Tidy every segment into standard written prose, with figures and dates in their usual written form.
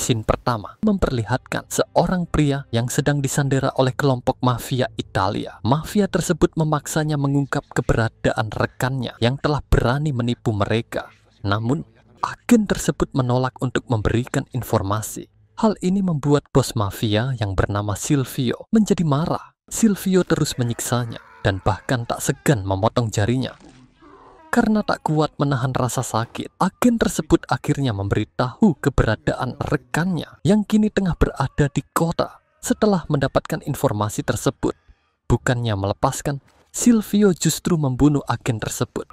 Scene pertama memperlihatkan seorang pria yang sedang disandera oleh kelompok mafia Italia. Mafia tersebut memaksanya mengungkap keberadaan rekannya yang telah berani menipu mereka. Namun, agen tersebut menolak untuk memberikan informasi. Hal ini membuat bos mafia yang bernama Silvio menjadi marah. Silvio terus menyiksanya dan bahkan tak segan memotong jarinya. Karena tak kuat menahan rasa sakit, agen tersebut akhirnya memberitahu keberadaan rekannya yang kini tengah berada di kota. Setelah mendapatkan informasi tersebut, bukannya melepaskan, Silvio justru membunuh agen tersebut.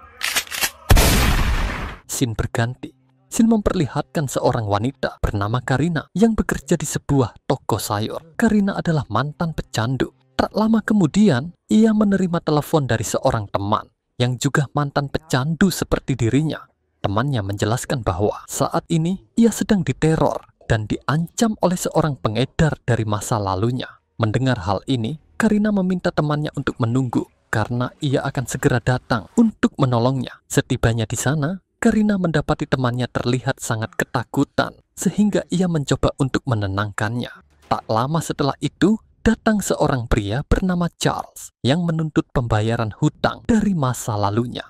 Scene berganti. Scene memperlihatkan seorang wanita bernama Karina yang bekerja di sebuah toko sayur. Karina adalah mantan pecandu. Tak lama kemudian, ia menerima telepon dari seorang teman yang juga mantan pecandu seperti dirinya. Temannya menjelaskan bahwa saat ini ia sedang diteror dan diancam oleh seorang pengedar dari masa lalunya. Mendengar hal ini, Karina meminta temannya untuk menunggu karena ia akan segera datang untuk menolongnya. Setibanya di sana, Karina mendapati temannya terlihat sangat ketakutan sehingga ia mencoba untuk menenangkannya. Tak lama setelah itu, datang seorang pria bernama Charles yang menuntut pembayaran hutang dari masa lalunya.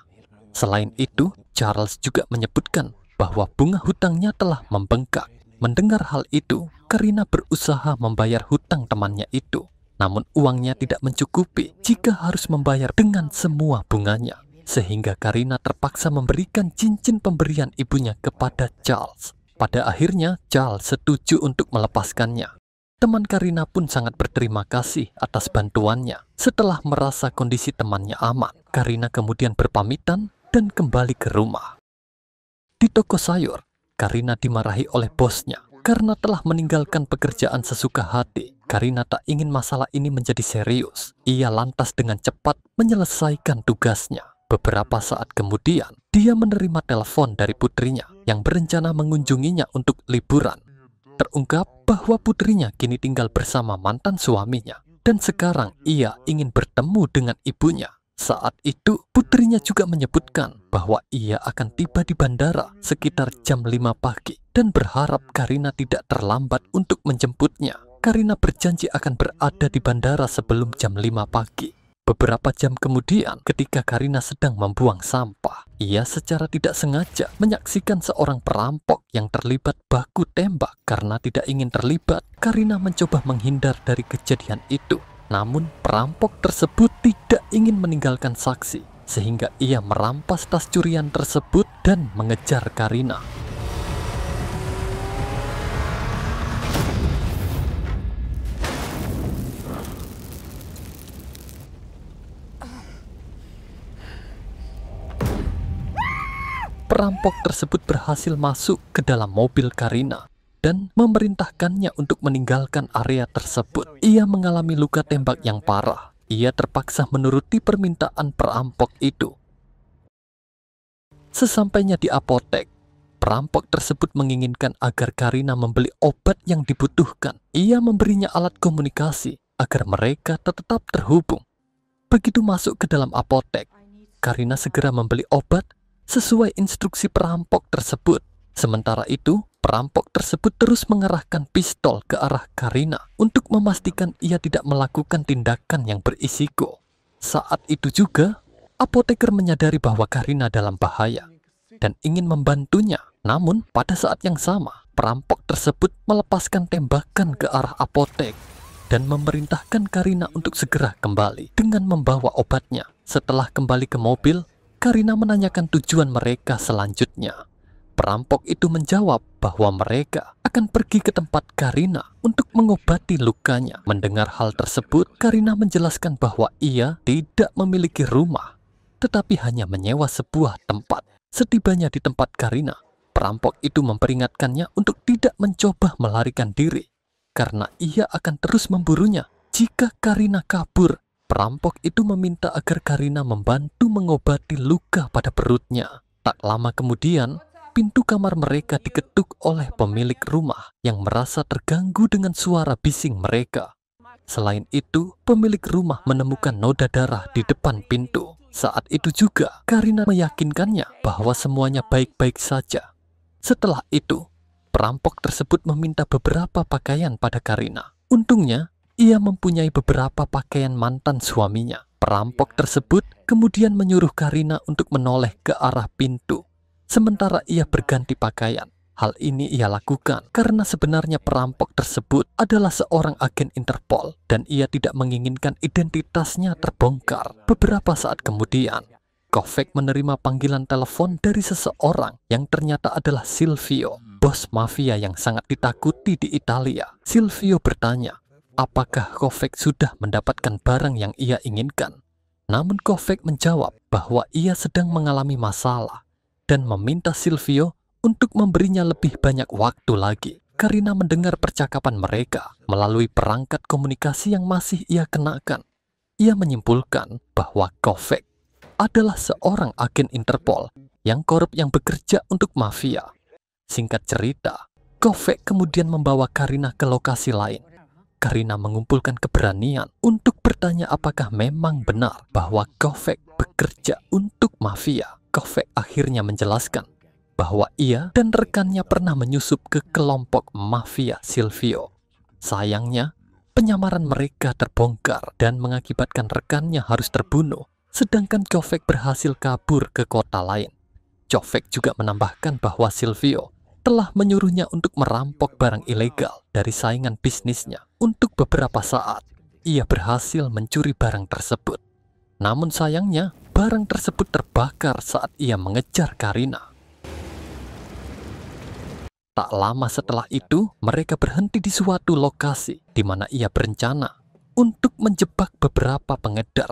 Selain itu, Charles juga menyebutkan bahwa bunga hutangnya telah membengkak. Mendengar hal itu, Karina berusaha membayar hutang temannya itu. Namun uangnya tidak mencukupi jika harus membayar dengan semua bunganya. Sehingga Karina terpaksa memberikan cincin pemberian ibunya kepada Charles. Pada akhirnya, Charles setuju untuk melepaskannya. Teman Karina pun sangat berterima kasih atas bantuannya. Setelah merasa kondisi temannya aman, Karina kemudian berpamitan dan kembali ke rumah. Di toko sayur, Karina dimarahi oleh bosnya karena telah meninggalkan pekerjaan sesuka hati. Karina tak ingin masalah ini menjadi serius. Ia lantas dengan cepat menyelesaikan tugasnya. Beberapa saat kemudian, dia menerima telepon dari putrinya yang berencana mengunjunginya untuk liburan. Terungkap bahwa putrinya kini tinggal bersama mantan suaminya dan sekarang ia ingin bertemu dengan ibunya. Saat itu putrinya juga menyebutkan bahwa ia akan tiba di bandara sekitar jam 5 pagi dan berharap Karina tidak terlambat untuk menjemputnya. Karina berjanji akan berada di bandara sebelum jam 5 pagi. Beberapa jam kemudian, ketika Karina sedang membuang sampah, ia secara tidak sengaja menyaksikan seorang perampok yang terlibat baku tembak. Karena tidak ingin terlibat, Karina mencoba menghindar dari kejadian itu. Namun, perampok tersebut tidak ingin meninggalkan saksi, sehingga ia merampas tas curian tersebut dan mengejar Karina. Perampok tersebut berhasil masuk ke dalam mobil Karina dan memerintahkannya untuk meninggalkan area tersebut. Ia mengalami luka tembak yang parah. Ia terpaksa menuruti permintaan perampok itu. Sesampainya di apotek, perampok tersebut menginginkan agar Karina membeli obat yang dibutuhkan. Ia memberinya alat komunikasi agar mereka tetap terhubung. Begitu masuk ke dalam apotek, Karina segera membeli obat sesuai instruksi perampok tersebut. Sementara itu, perampok tersebut terus mengarahkan pistol ke arah Karina untuk memastikan ia tidak melakukan tindakan yang berisiko. Saat itu juga, apoteker menyadari bahwa Karina dalam bahaya dan ingin membantunya. Namun, pada saat yang sama, perampok tersebut melepaskan tembakan ke arah apotek dan memerintahkan Karina untuk segera kembali dengan membawa obatnya. Setelah kembali ke mobil, Karina menanyakan tujuan mereka selanjutnya. Perampok itu menjawab bahwa mereka akan pergi ke tempat Karina untuk mengobati lukanya. Mendengar hal tersebut, Karina menjelaskan bahwa ia tidak memiliki rumah, tetapi hanya menyewa sebuah tempat. Setibanya di tempat Karina, perampok itu memperingatkannya untuk tidak mencoba melarikan diri, karena ia akan terus memburunya jika Karina kabur. Perampok itu meminta agar Karina membantu mengobati luka pada perutnya. Tak lama kemudian, pintu kamar mereka diketuk oleh pemilik rumah yang merasa terganggu dengan suara bising mereka. Selain itu, pemilik rumah menemukan noda darah di depan pintu. Saat itu juga, Karina meyakinkannya bahwa semuanya baik-baik saja. Setelah itu, perampok tersebut meminta beberapa pakaian pada Karina. Untungnya, ia mempunyai beberapa pakaian mantan suaminya. Perampok tersebut kemudian menyuruh Karina untuk menoleh ke arah pintu, sementara ia berganti pakaian. Hal ini ia lakukan karena sebenarnya perampok tersebut adalah seorang agen Interpol dan ia tidak menginginkan identitasnya terbongkar. Beberapa saat kemudian, Kovac menerima panggilan telepon dari seseorang yang ternyata adalah Silvio, bos mafia yang sangat ditakuti di Italia. Silvio bertanya, apakah Kovac sudah mendapatkan barang yang ia inginkan? Namun Kovac menjawab bahwa ia sedang mengalami masalah dan meminta Silvio untuk memberinya lebih banyak waktu lagi. Karina mendengar percakapan mereka melalui perangkat komunikasi yang masih ia kenakan. Ia menyimpulkan bahwa Kovac adalah seorang agen Interpol yang korup yang bekerja untuk mafia. Singkat cerita, Kovac kemudian membawa Karina ke lokasi lain. Karina mengumpulkan keberanian untuk bertanya apakah memang benar bahwa Kovac bekerja untuk mafia. Kovac akhirnya menjelaskan bahwa ia dan rekannya pernah menyusup ke kelompok mafia Silvio. Sayangnya, penyamaran mereka terbongkar dan mengakibatkan rekannya harus terbunuh, sedangkan Kovac berhasil kabur ke kota lain. Kovac juga menambahkan bahwa Silvio telah menyuruhnya untuk merampok barang ilegal dari saingan bisnisnya. Untuk beberapa saat, ia berhasil mencuri barang tersebut. Namun sayangnya, barang tersebut terbakar saat ia mengejar Karina. Tak lama setelah itu, mereka berhenti di suatu lokasi di mana ia berencana untuk menjebak beberapa pengedar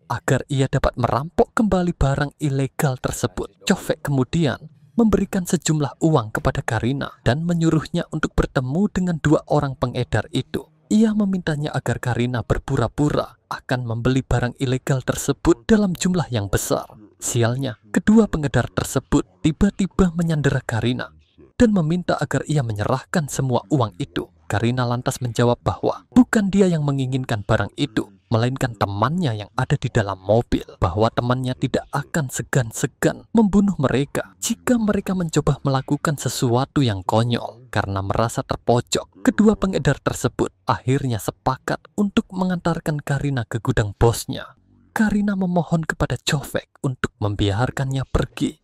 agar ia dapat merampok kembali barang ilegal tersebut. Kovac kemudian memberikan sejumlah uang kepada Karina dan menyuruhnya untuk bertemu dengan dua orang pengedar itu. Ia memintanya agar Karina berpura-pura akan membeli barang ilegal tersebut dalam jumlah yang besar. Sialnya, kedua pengedar tersebut tiba-tiba menyandera Karina dan meminta agar ia menyerahkan semua uang itu. Karina lantas menjawab bahwa bukan dia yang menginginkan barang itu, melainkan temannya yang ada di dalam mobil, bahwa temannya tidak akan segan-segan membunuh mereka jika mereka mencoba melakukan sesuatu yang konyol. Karena merasa terpojok, kedua pengedar tersebut akhirnya sepakat untuk mengantarkan Karina ke gudang bosnya. Karina memohon kepada Kovac untuk membiarkannya pergi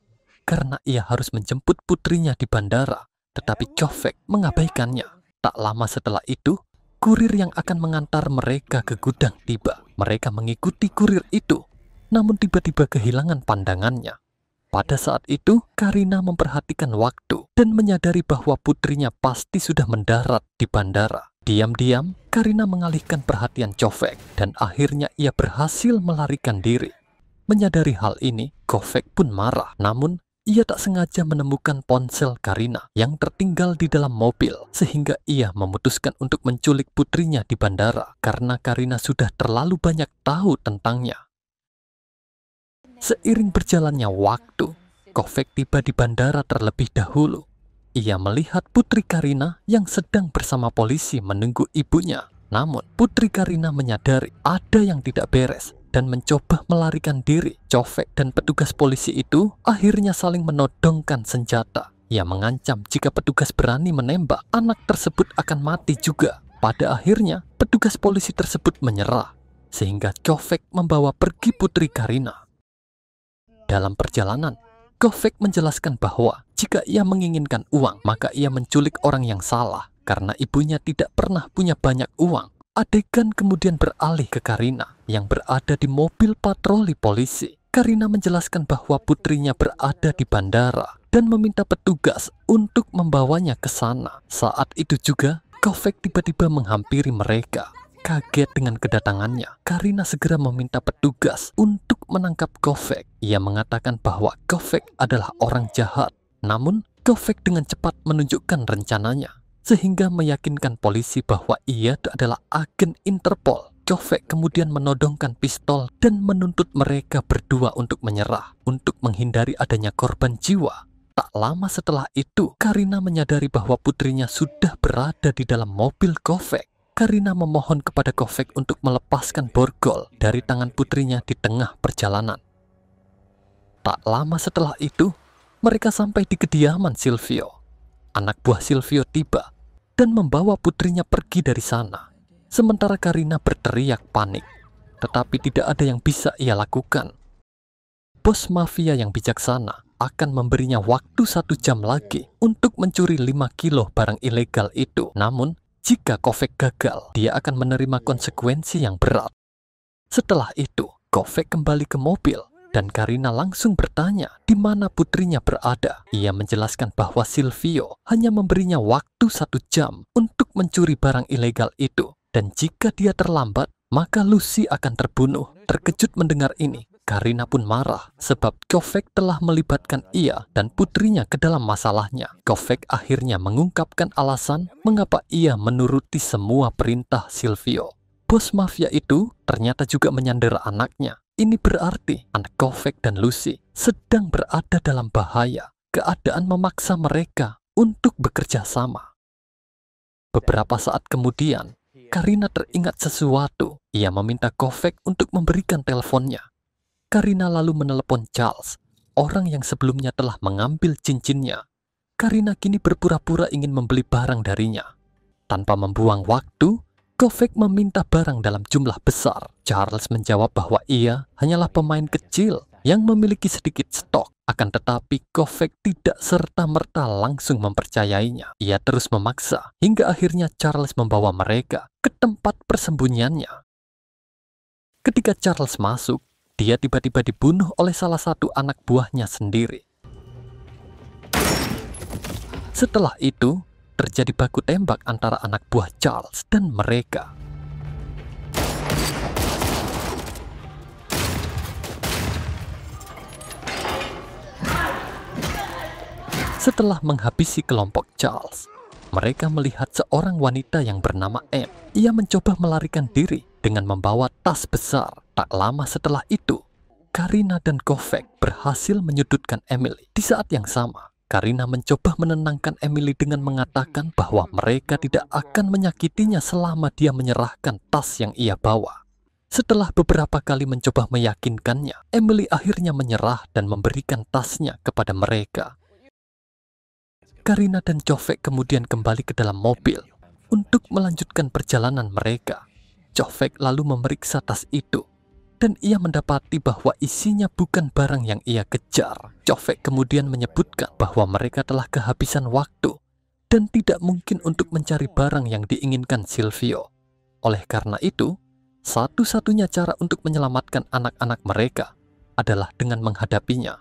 karena ia harus menjemput putrinya di bandara, tetapi Kovac mengabaikannya. Tak lama setelah itu, kurir yang akan mengantar mereka ke gudang tiba. Mereka mengikuti kurir itu, namun tiba-tiba kehilangan pandangannya. Pada saat itu, Karina memperhatikan waktu dan menyadari bahwa putrinya pasti sudah mendarat di bandara. Diam-diam, Karina mengalihkan perhatian Kovac dan akhirnya ia berhasil melarikan diri. Menyadari hal ini, Kovac pun marah, namun ia tak sengaja menemukan ponsel Karina yang tertinggal di dalam mobil, sehingga ia memutuskan untuk menculik putrinya di bandara karena Karina sudah terlalu banyak tahu tentangnya. Seiring berjalannya waktu, Kovac tiba di bandara terlebih dahulu. Ia melihat putri Karina yang sedang bersama polisi menunggu ibunya. Namun, putri Karina menyadari ada yang tidak beres dan mencoba melarikan diri. Kovac dan petugas polisi itu akhirnya saling menodongkan senjata. Ia mengancam jika petugas berani menembak, anak tersebut akan mati juga. Pada akhirnya, petugas polisi tersebut menyerah, sehingga Kovac membawa pergi putri Karina. Dalam perjalanan, Kovac menjelaskan bahwa jika ia menginginkan uang, maka ia menculik orang yang salah karena ibunya tidak pernah punya banyak uang. Adegan kemudian beralih ke Karina yang berada di mobil patroli polisi. Karina menjelaskan bahwa putrinya berada di bandara dan meminta petugas untuk membawanya ke sana. Saat itu juga, Kovac tiba-tiba menghampiri mereka. Kaget dengan kedatangannya, Karina segera meminta petugas untuk menangkap Kovac. Ia mengatakan bahwa Kovac adalah orang jahat. Namun, Kovac dengan cepat menunjukkan rencananya, sehingga meyakinkan polisi bahwa ia adalah agen Interpol. Kovac kemudian menodongkan pistol dan menuntut mereka berdua untuk menyerah, untuk menghindari adanya korban jiwa. Tak lama setelah itu, Karina menyadari bahwa putrinya sudah berada di dalam mobil Kovac. Karina memohon kepada Kovac untuk melepaskan borgol dari tangan putrinya di tengah perjalanan. Tak lama setelah itu, mereka sampai di kediaman Silvio. anak buah Silvio tiba dan membawa putrinya pergi dari sana. Sementara Karina berteriak panik, tetapi tidak ada yang bisa ia lakukan. Bos mafia yang bijaksana akan memberinya waktu 1 jam lagi untuk mencuri 5 kilo barang ilegal itu. Namun, jika Kovac gagal, dia akan menerima konsekuensi yang berat. Setelah itu, Kovac kembali ke mobil dan Karina langsung bertanya di mana putrinya berada. Ia menjelaskan bahwa Silvio hanya memberinya waktu 1 jam untuk mencuri barang ilegal itu. Dan jika dia terlambat, maka Lucy akan terbunuh. Terkejut mendengar ini, Karina pun marah sebab Kovac telah melibatkan ia dan putrinya ke dalam masalahnya. Kovac akhirnya mengungkapkan alasan mengapa ia menuruti semua perintah Silvio. Bos mafia itu ternyata juga menyandera anaknya. Ini berarti anak Kovac dan Lucy sedang berada dalam bahaya. Keadaan memaksa mereka untuk bekerja sama. Beberapa saat kemudian, Karina teringat sesuatu. Ia meminta Kovac untuk memberikan teleponnya. Karina lalu menelepon Charles, orang yang sebelumnya telah mengambil cincinnya. Karina kini berpura-pura ingin membeli barang darinya. Tanpa membuang waktu, Kovac meminta barang dalam jumlah besar. Charles menjawab bahwa ia hanyalah pemain kecil yang memiliki sedikit stok. Akan tetapi Kovac tidak serta-merta langsung mempercayainya. Ia terus memaksa hingga akhirnya Charles membawa mereka ke tempat persembunyiannya. Ketika Charles masuk, dia tiba-tiba dibunuh oleh salah satu anak buahnya sendiri. Setelah itu, terjadi baku tembak antara anak buah Charles dan mereka. Setelah menghabisi kelompok Charles, mereka melihat seorang wanita yang bernama M. Ia mencoba melarikan diri dengan membawa tas besar. Tak lama setelah itu, Karina dan Kovac berhasil menyudutkan Emily. Di saat yang sama, Karina mencoba menenangkan Emily dengan mengatakan bahwa mereka tidak akan menyakitinya selama dia menyerahkan tas yang ia bawa. Setelah beberapa kali mencoba meyakinkannya, Emily akhirnya menyerah dan memberikan tasnya kepada mereka. Karina dan Kovac kemudian kembali ke dalam mobil untuk melanjutkan perjalanan mereka. Kovac lalu memeriksa tas itu dan ia mendapati bahwa isinya bukan barang yang ia kejar. Kovac kemudian menyebutkan bahwa mereka telah kehabisan waktu dan tidak mungkin untuk mencari barang yang diinginkan Silvio. Oleh karena itu, satu-satunya cara untuk menyelamatkan anak-anak mereka adalah dengan menghadapinya.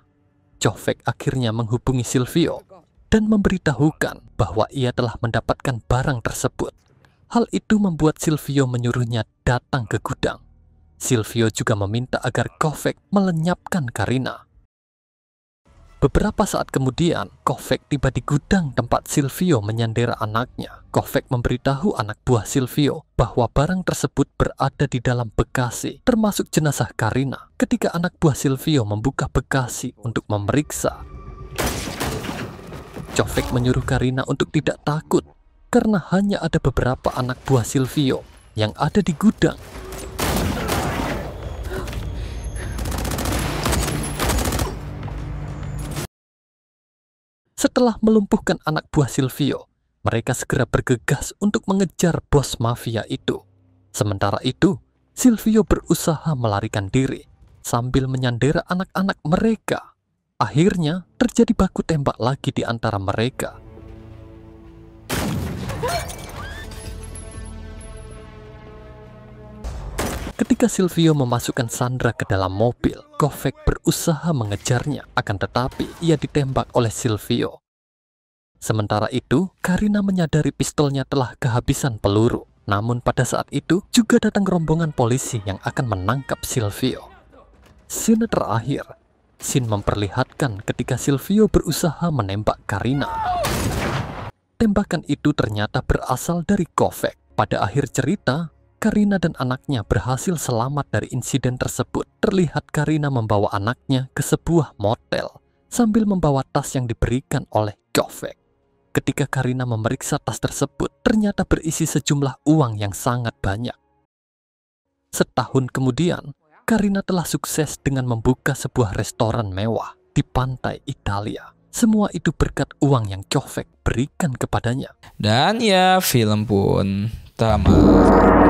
Kovac akhirnya menghubungi Silvio dan memberitahukan bahwa ia telah mendapatkan barang tersebut. Hal itu membuat Silvio menyuruhnya datang ke gudang. Silvio juga meminta agar Kovac melenyapkan Karina. Beberapa saat kemudian, Kovac tiba di gudang tempat Silvio menyandera anaknya. Kovac memberitahu anak buah Silvio bahwa barang tersebut berada di dalam bagasi, termasuk jenazah Karina. Ketika anak buah Silvio membuka bagasi untuk memeriksa, Kovac menyuruh Karina untuk tidak takut karena hanya ada beberapa anak buah Silvio yang ada di gudang. Setelah melumpuhkan anak buah Silvio, mereka segera bergegas untuk mengejar bos mafia itu. Sementara itu, Silvio berusaha melarikan diri sambil menyandera anak-anak mereka. Akhirnya, terjadi baku tembak lagi di antara mereka. Ketika Silvio memasukkan Sandra ke dalam mobil, Kovac berusaha mengejarnya, akan tetapi ia ditembak oleh Silvio. Sementara itu, Karina menyadari pistolnya telah kehabisan peluru. Namun pada saat itu, juga datang rombongan polisi yang akan menangkap Silvio. Scene terakhir, scene memperlihatkan ketika Silvio berusaha menembak Karina. Tembakan itu ternyata berasal dari Kovac. Pada akhir cerita, Karina dan anaknya berhasil selamat dari insiden tersebut. Terlihat Karina membawa anaknya ke sebuah motel sambil membawa tas yang diberikan oleh Kovac. Ketika Karina memeriksa tas tersebut, ternyata berisi sejumlah uang yang sangat banyak. Setahun kemudian, Karina telah sukses dengan membuka sebuah restoran mewah di pantai Italia. Semua itu berkat uang yang Kyovek berikan kepadanya. Dan ya, film pun tamat.